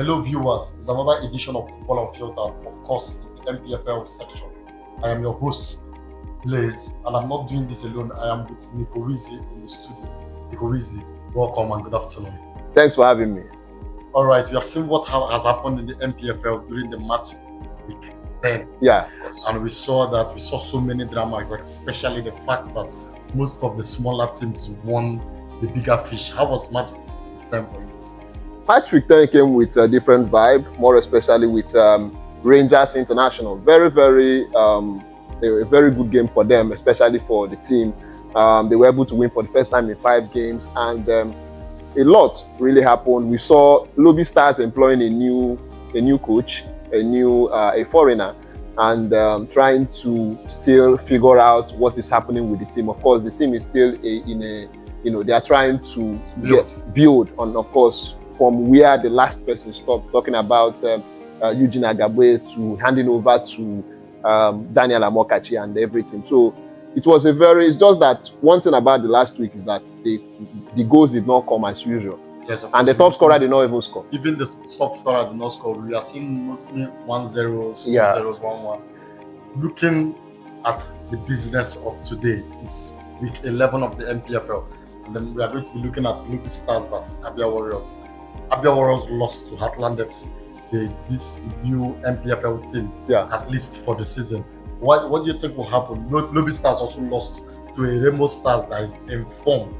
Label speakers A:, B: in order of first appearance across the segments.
A: Hello, viewers. It's another edition of Football Unfiltered. Of course, it's the Npfl section. I am your host, Blaze, and I'm not doing this alone. I am with Nico in the studio. Nico, welcome and good afternoon.
B: Thanks for having me.
A: All right, we have seen what has happened in the Npfl during the match week 10.
B: Yeah,
A: and we saw so many dramas, especially the fact that most of the smaller teams won the bigger fish. How was match 10 for you?
B: Match week 10 came with a different vibe, more especially with Rangers International. A very good game for them, especially for the team. They were able to win for the first time in 5 games, and a lot really happened. We saw Lobby Stars employing a new coach, a foreigner, and trying to still figure out what is happening with the team. Of course, the team is still they are trying to build on, of course, from where the last person stopped, talking about Eugene Agabwe to handing over to Daniel Amokachi and everything. So it's just that one thing about the last week is that the goals did not come as usual.
A: Yes,
B: and the top scorer did not even score.
A: Even the top scorer did not score. We are seeing mostly 1-0, 2-0, 1-1. Looking at the business of today, it's week 11 of the Npfl. And then we are going to be looking at Lobby Stars versus Abia Warriors. Abia Warriors lost to Heartland FC, this new Npfl team, at least for the season. What do you think will happen? Lobby Stars also lost to a Rainbow Stars that is in form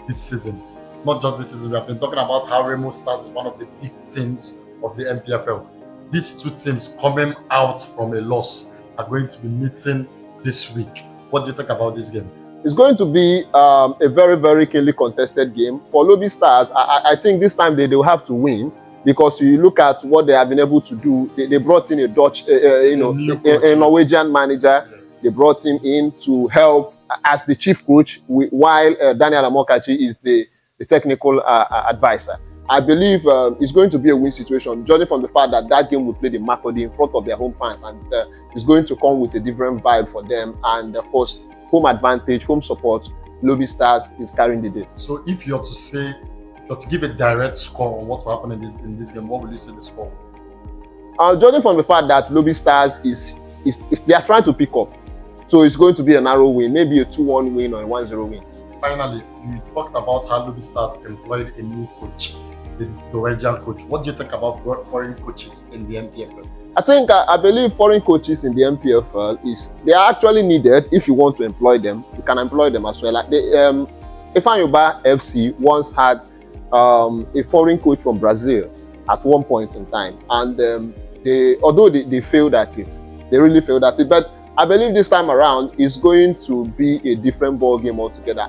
A: this season. Not just this season, we have been talking about how Rainbow Stars is one of the big teams of the Npfl. These two teams coming out from a loss are going to be meeting this week. What do you think about this game?
B: It's going to be a very, very keenly contested game. For Lobby Stars, I think this time they will have to win, because you look at what they have been able to do. They brought in a Dutch, a Norwegian manager.
A: Yes.
B: They brought him in to help as the chief coach, while Daniel Amokachi is the technical advisor. I believe it's going to be a win situation, judging from the fact that game will play the Makurdi in front of their home fans, and it's going to come with a different vibe for them. And of course, home advantage, home support, Lobby Stars is carrying the day.
A: So if you're to give a direct score on what will happen in this game, what will you say the score?
B: Judging from the fact that Lobby Stars they are trying to pick up, so it's going to be a narrow win, maybe a 2-1 win or a 1-0 win.
A: Finally, you talked about how Lobby Stars employed a new coach, the Norwegian coach. What do you think about foreign coaches in the Npfl?
B: I believe foreign coaches in the Npfl they are actually needed. If you want to employ them, you can employ them as well. Like Ifeanyoba FC once had a foreign coach from Brazil at one point in time, and although they failed at it, they really failed at it. But I believe this time around it's going to be a different ball game altogether.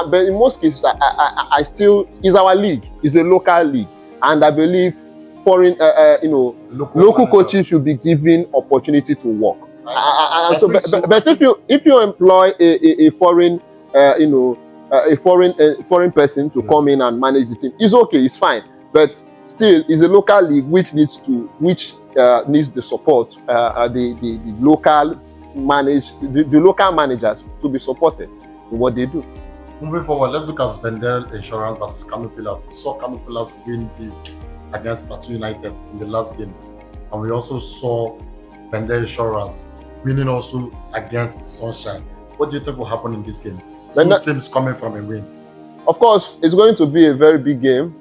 B: But in most cases, it's our league. It's a local league, and I believe foreign, local coaches should be given opportunity to work. But if you employ a foreign, a foreign person to come in and manage the team, it's okay, it's fine. But still, it's a local league which needs the support, the local managers to be supported in what they do.
A: Moving forward, let's look at Bendel Insurance versus Kano Pillars. We saw Kano Pillars win big against Plateau United in the last game, and we also saw Bendel Insurance winning also against Sunshine. What do you think will happen in this game? Two teams coming from a win.
B: Of course, it's going to be a very big game.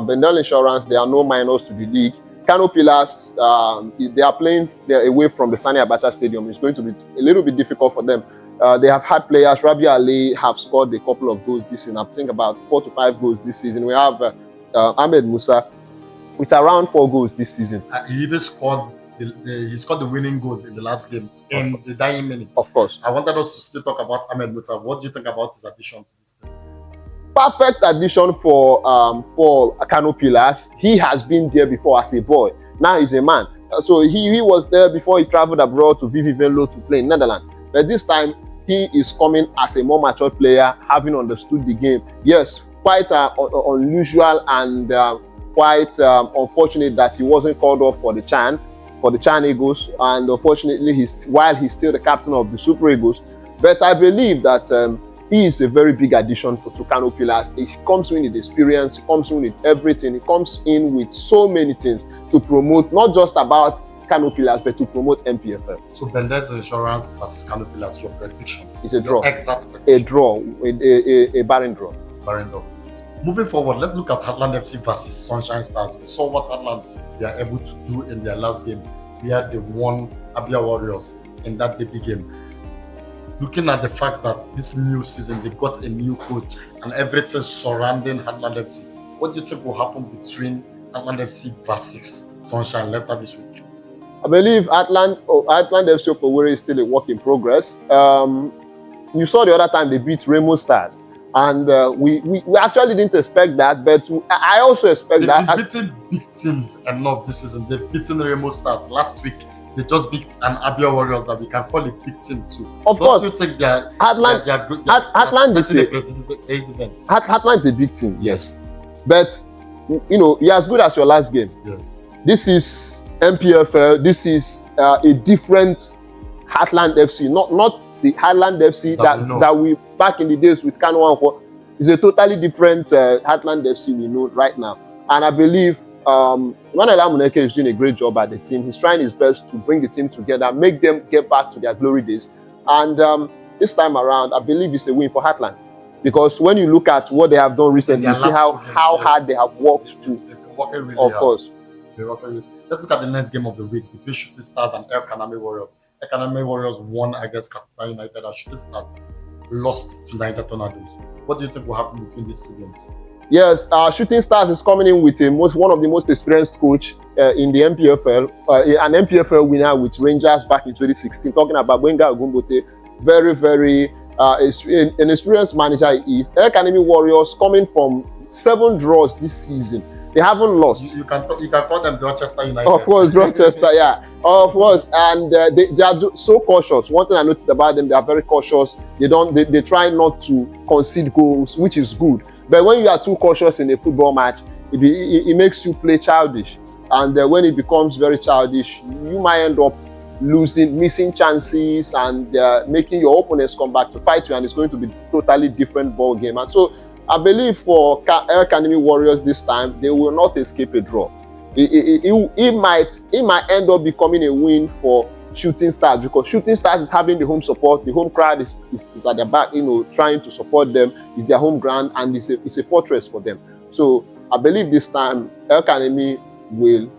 B: Bendel Insurance, there are no minors to the league. Kano Pillars, they are playing away from the Sani Abacha Stadium. It's going to be a little bit difficult for them. They have had players. Rabi Ali have scored a couple of goals this season. I think about 4 to 5 goals this season. We have Ahmed Musa with around 4 goals this season.
A: He even scored the winning goal in the last game in the dying minutes.
B: Of course.
A: I wanted us to still talk about Ahmed Musa. What do you think about his addition to this team?
B: Perfect addition for Kano Pillars. He has been there before as a boy. Now he's a man. So he was there before he traveled abroad to Vivi Venlo to play in Netherlands. But this time he is coming as a more mature player, having understood the game. Yes, quite unusual and quite unfortunate that he wasn't called off for the Chan Eagles, and unfortunately while he's still the captain of the Super Eagles. But I believe that he is a very big addition to Kano Pillars. He comes in with experience, he comes in with everything, he comes in with so many things to promote, not just about Kano Pillars, but to promote NPFL.
A: So Bendez Insurance versus Kano Pillars, your prediction?
B: It's a draw.
A: Exact prediction.
B: A draw, a barren draw.
A: Barren draw. Moving forward, let's look at Heartland FC versus Sunshine Stars. We saw what Heartland were able to do in their last game, where they won Abia Warriors in that derby game. Looking at the fact that this new season, they got a new coach and everything surrounding Heartland FC, what do you think will happen between Heartland FC versus Sunshine later this week?
B: I believe Heartland FC of Owerri is still a work in progress. You saw the other time they beat Remo Stars, and we actually didn't expect that, but I also expect that.
A: They've beaten big teams enough this season. They've beaten Remo Stars last week. They just beat an Abia Warriors that we can call a big team too.
B: Of course,
A: you think Heartland
B: is a big team, yes. But you're as good as your last game.
A: Yes.
B: This is Npfl. This is a different Heartland FC, not the Heartland FC that we back in the days with Kano Anko. It's a totally different Heartland FC we know right now, and I believe. Wanela Muneke is doing a great job at the team. He's trying his best to bring the team together, make them get back to their glory days. And this time around, I believe it's a win for Heartland. Because when you look at what they have done recently, you see how hard they have worked to.
A: They've been working really
B: of
A: hard.
B: Course.
A: Let's look at the next game of the week between Shooting Stars and El Kaname Warriors. El Kaname Warriors won against Casper United and Shooting Stars lost to Niger Tornadoes. What do you think will happen between these two games?
B: Yes, Shooting Stars is coming in with one of the most experienced coach in the Npfl, an Npfl winner with Rangers back in 2016. Talking about Wenga Ogumbote, very, very an experienced manager he is. El Kaname Warriors coming from 7 draws this season. They haven't lost.
A: You can call them Rochester United.
B: Of course, Rochester, yeah, of course, and they are so cautious. One thing I noticed about them, they are very cautious. They try not to concede goals, which is good. But when you are too cautious in a football match, it makes you play childish. And when it becomes very childish, you might end up missing chances and making your opponents come back to fight you, and it's going to be a totally different ball game. And so I believe for El Kaname Warriors this time, they will not escape a draw. It might end up becoming a win for Shooting Stars, because Shooting Stars is having the home support. The home crowd is at their back, trying to support them. It's their home ground, and it's a fortress for them. So I believe this time El Kaname will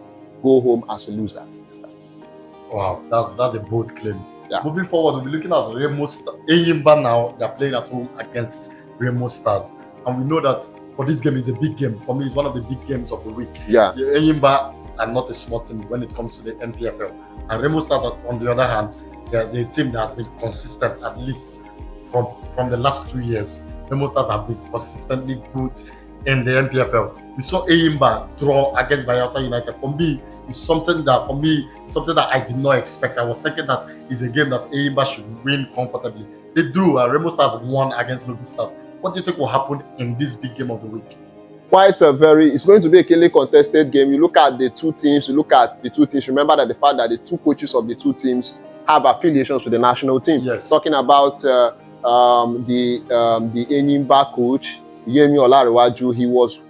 B: go home as losers this time.
A: Wow, that's a bold claim.
B: Yeah.
A: Moving forward, we'll be looking at Remo Eyimba now. They're playing at home against Remo Stars, and we know that for this game, it's a big game. For me, it's one of the big games of the week.
B: Yeah.
A: The Eyimba are not a small team when it comes to the Npfl. And Remo Stars, on the other hand, they're a team that has been consistent, at least from the last 2 years. Remo Stars have been consistently good in the Npfl. We saw Eyimba draw against Bayelsa United. For me, it's something that I did not expect. I was thinking that it's a game that Eyimba should win comfortably. They drew. Remo Stars won against Lobby Stars. What do you think will happen in this big game of the week?
B: It's going to be a keenly contested game. You look at the two teams, remember that the fact that the two coaches of the two teams have affiliations with the national team.
A: Yes.
B: Talking about the Eyimba coach, Yemi Olarewaju, he was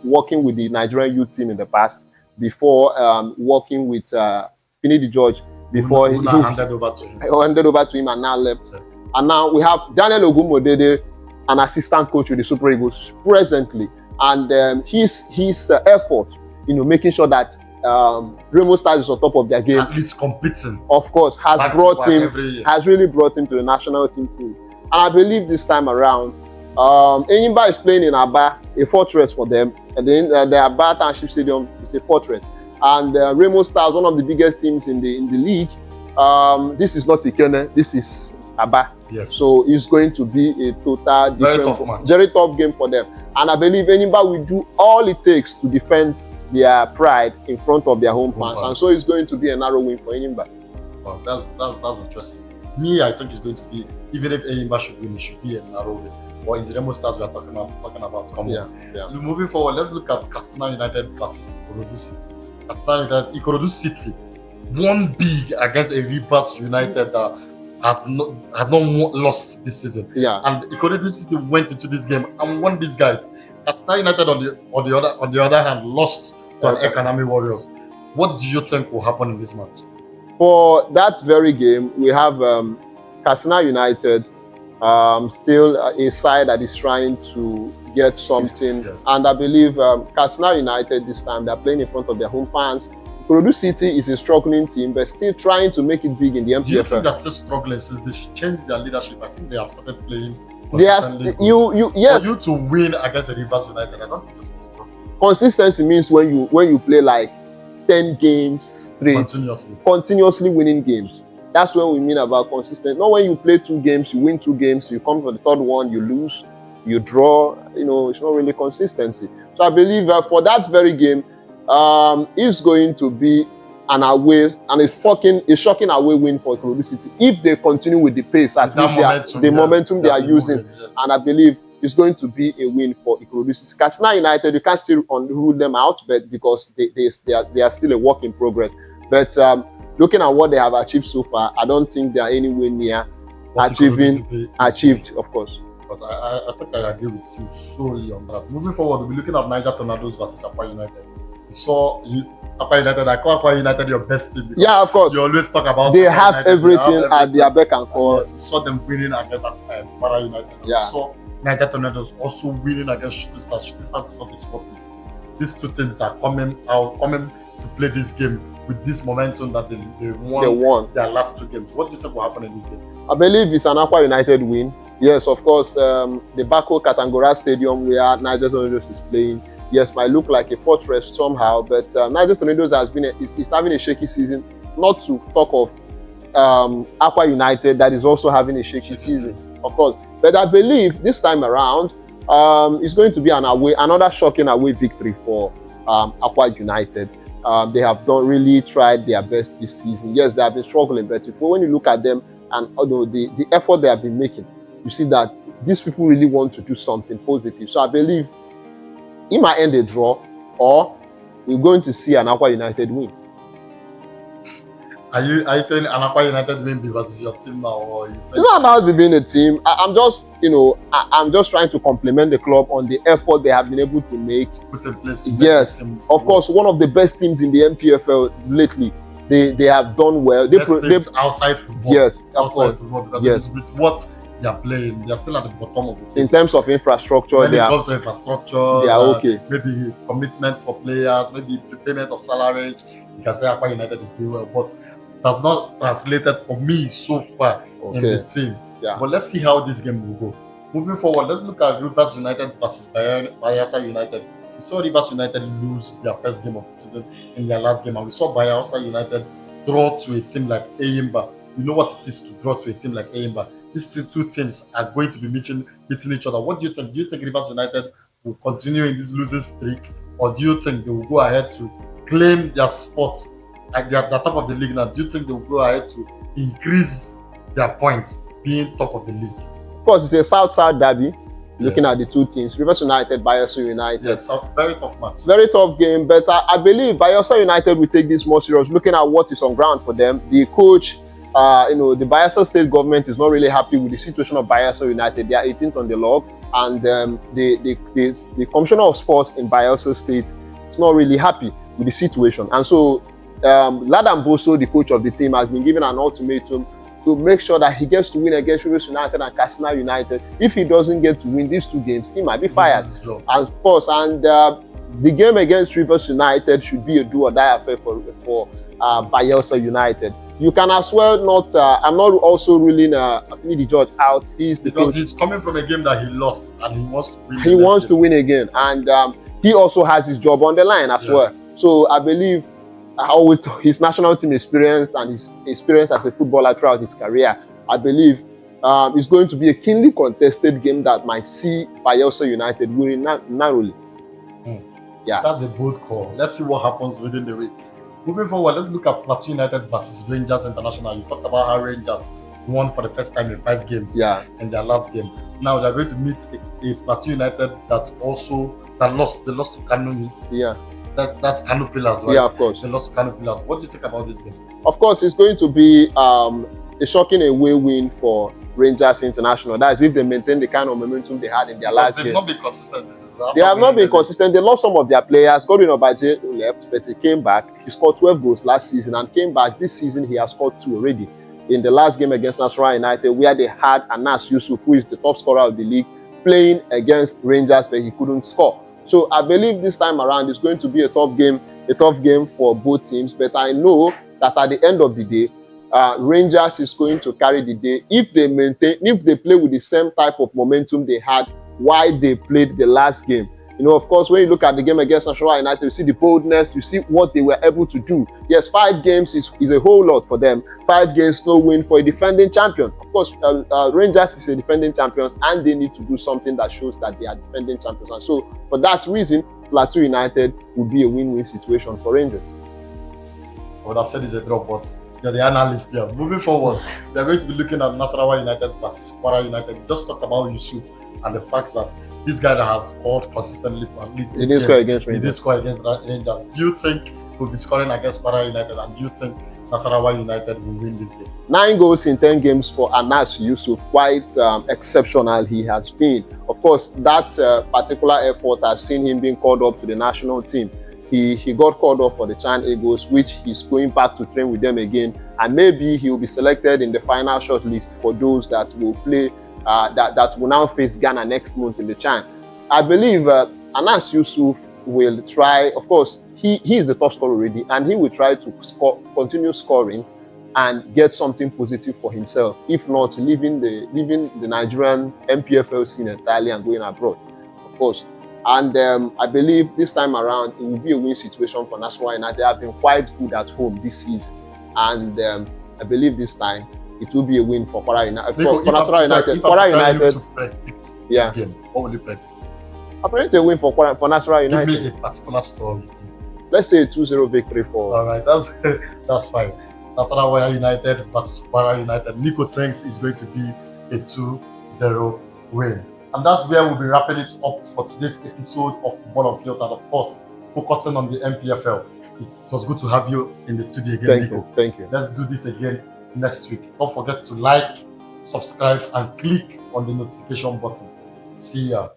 B: working with the Nigerian youth team in the past before working with Finidi George before he handed over to him and now left. Yes. And now we have Daniel Ogumodede, an assistant coach with the Super Eagles presently, and his effort, making sure that Remo Stars is on top of their game,
A: at least competing,
B: of course, has really brought him to the national team field. And I believe this time around, Eyimba is playing in Aba, a fortress for them, and then the Aba Township Stadium is a fortress. And Remo Stars, one of the biggest teams in the league. This is not Ikene, this is Aba.
A: Yes.
B: So it's going to be a total very tough game for them. And I believe Eyimba will do all it takes to defend their pride in front of their home fans. And so it's going to be a narrow win for Eyimba.
A: Wow, that's interesting. Me, I think it's going to be, even if Eyimba should win, it should be a narrow win. Or is Remo Stars we are talking about? Yeah. Moving forward, let's look at Katsina United versus Ikorodu City. Ikorodu City won big against a Rivers United has not lost this season.
B: Yeah.
A: And Ikorodu City went into this game and won these guys. Katsina United on the other hand lost to an Ekanami Warriors. What do you think will happen in this match?
B: For that very game, we have Katsina United, still a side that is trying to get something.
A: Yeah.
B: And I believe Katsina United this time, they're playing in front of their home fans. Ikorodu City is a struggling team, but still trying to make it big in the MPFL.
A: Do you think they're still struggling since they changed their leadership? I think they have started playing.
B: Yes.
A: For you to win against a Rivers United, I don't think it's still struggling.
B: Consistency means when you play like 10 games straight, continuously winning games. That's what we mean about consistent. Not when you play 2 games, you win 2 games, you come for the third one, you lose, you draw. It's not really consistency. So I believe for that very game, it's going to be an away and a shocking away win for Ikorodu City if they continue with the pace at which the momentum they are using. Yes. And I believe it's going to be a win for Ikorodu City. Katsina United, you can't still rule them out, but because they are still a work in progress. But looking at what they have achieved so far, I don't think they are anywhere near achieved, of course.
A: Because I think I agree with you solely on that. Moving forward, we'll be looking at Niger Tornadoes versus Akwa United. We saw Akwa United. I call Akwa United your best team.
B: Yeah, of course.
A: You always talk about
B: they have everything at their beck and call.
A: Yes, we saw them winning against Para United.
B: Yeah.
A: We saw Niger Tornadoes also winning against Shooting Stars. Shooting Stars is not a sport team. These two teams are coming to play this game with this momentum that they won their last 2 games. What do you think will happen in this game?
B: I believe it's an Akwa United win. Yes, of course, the Bako Katangora Stadium where Niger Tornadoes is playing, yes, might look like a fortress somehow, but Niger Tornadoes is having a shaky season, not to talk of Akwa United that is also having a shaky season, of course. But I believe this time around, it's going to be another shocking away victory for Akwa United. They have really tried their best this season. Yes, they have been struggling, but when you look at them and although the effort they have been making, you see that these people really want to do something positive. So I believe it might end a draw, or we're going to see an Akwa United win.
A: Are you saying an Akwa United win because it's your team now, or
B: it's not about being a team? I'm just trying to compliment the club on the effort they have been able to make.
A: Put in place to
B: yes, of course, one of the best teams in the Npfl lately. They have done well. They
A: outside football.
B: Yes,
A: outside football, because with what they are playing, they are still at the bottom of the team.
B: In terms of infrastructure,
A: when it comes to infrastructure,
B: they are okay.
A: Maybe commitment for players, maybe payment of salaries. You can say Akwa United is doing well, but that's not translated for me so far in the team.
B: Yeah.
A: But let's see how this game will go. Moving forward, let's look at Rivers United versus Bayelsa United. We saw Rivers United lose their first game of the season in their last game, and we saw Bayelsa United draw to a team like Eyimba. You know what it is to draw to a team like Eyimba. These 2 teams are going to be beating each other. What do you think? Do you think Rivers United will continue in this losing streak, or do you think they will go ahead to claim their spot at the top of the league now? Do you think they will go ahead to increase their points, being top of the league?
B: Of course, it's a South-South derby. Looking at the 2 teams, Rivers United, Bayelsa United.
A: Yes, very tough match.
B: Very tough game, but I believe Bayelsa United will take this more serious. Looking at what is on ground for them, the coach, the Bayelsa state government is not really happy with the situation of Bayelsa United. They are 18th on the log, and the commissioner of sports in Bayelsa State is not really happy with the situation. And so, Ladan Boso, the coach of the team, has been given an ultimatum to make sure that he gets to win against Rivers United and Katsina United. If he doesn't get to win these 2 games, he might be fired. And of course, the game against Rivers United should be a do or die affair for Bayelsa United. You can as well not. I'm not also ruling the judge out.
A: Because he's coming from a game that he lost and he wants to win.
B: He wants to win again, and he also has his job on the line as well. So I believe, with his national team experience and his experience as a footballer throughout his career, I believe it's going to be a keenly contested game that might see Bayelsa United winning narrowly. Yeah,
A: that's a bold call. Let's see what happens within the week. Moving forward, let's look at Plateau United versus Rangers International. You talked about how Rangers won for the first time in 5 games in their last game. Now they're going to meet a Plateau United that lost. They lost to Kanoni.
B: Yeah.
A: That's Kano Pillars, right?
B: Yeah, of course.
A: They lost to Kano Pillars. What do you think about this game?
B: Of course, it's going to be a shocking away win for Rangers International. That's if they maintain the kind of momentum they had in their last game.
A: They've not been consistent this season.
B: They have not been consistent. They lost some of their players. Godwin Obaje left, but he came back. He scored 12 goals last season and came back. This season, he has scored 2 already. In the last game against Nasarawa United, where they had Anas Yusuf, who is the top scorer of the league, playing against Rangers, but he couldn't score. So I believe this time around it's going to be a tough game for both teams. But I know that at the end of the day, Rangers is going to carry the day if they play with the same type of momentum they had while they played the last game. You know, of course, when you look at the game against Nasarawa United, you see the boldness, you see what they were able to do. Yes, 5 games is a whole lot for them. 5 games, no win for a defending champion. Of course, Rangers is a defending champions, and they need to do something that shows that they are defending champions. And so, for that reason, Plateau United would be a win-win situation for Rangers.
A: I would have said it's a draw, but you're the analyst here. Moving forward, we are going to be looking at Nasarawa United versus Kwara United. We just talked about Yusuf and the fact that this guy that has scored consistently for at least 8
B: He didn't score against Rangers.
A: He did score against Rangers. Do you think he'll be scoring against Kwara United, and do you think Nasarawa United will win this game?
B: 9 goals in 10 games for Anas Yusuf. Quite exceptional he has been. Of course, that particular effort has seen him being called up to the national team. He got called up for the Chan Eagles, which he's going back to train with them again. And maybe he will be selected in the final shortlist for those that will play, that will now face Ghana next month in the Chan. I believe Anas Yusuf will try. Of course, he is the top scorer already, and he will try to continue scoring and get something positive for himself. If not, leaving the Nigerian Npfl scene entirely and going abroad, of course. And I believe this time around it will be a win situation for Nasarawa United. They have been quite good at home this season, and I believe this time it will be a win for Kwara United. For Nasarawa United, Kwara United.
A: To predict this game, what will you predict?
B: I predict a win for Nasarawa United.
A: Give me a particular story.
B: Let's say a 2-0 victory for.
A: All right, that's fine. Nasarawa United versus Kwara United. Nico thinks it's going to be a 2-0 win. And that's where we'll be wrapping it up for today's episode of Football Unfiltered. Of course, focusing on the Npfl. It was good to have you in the studio again, Nico.
B: Thank you.
A: Let's do this again next week. Don't forget to like, subscribe, and click on the notification button. See ya.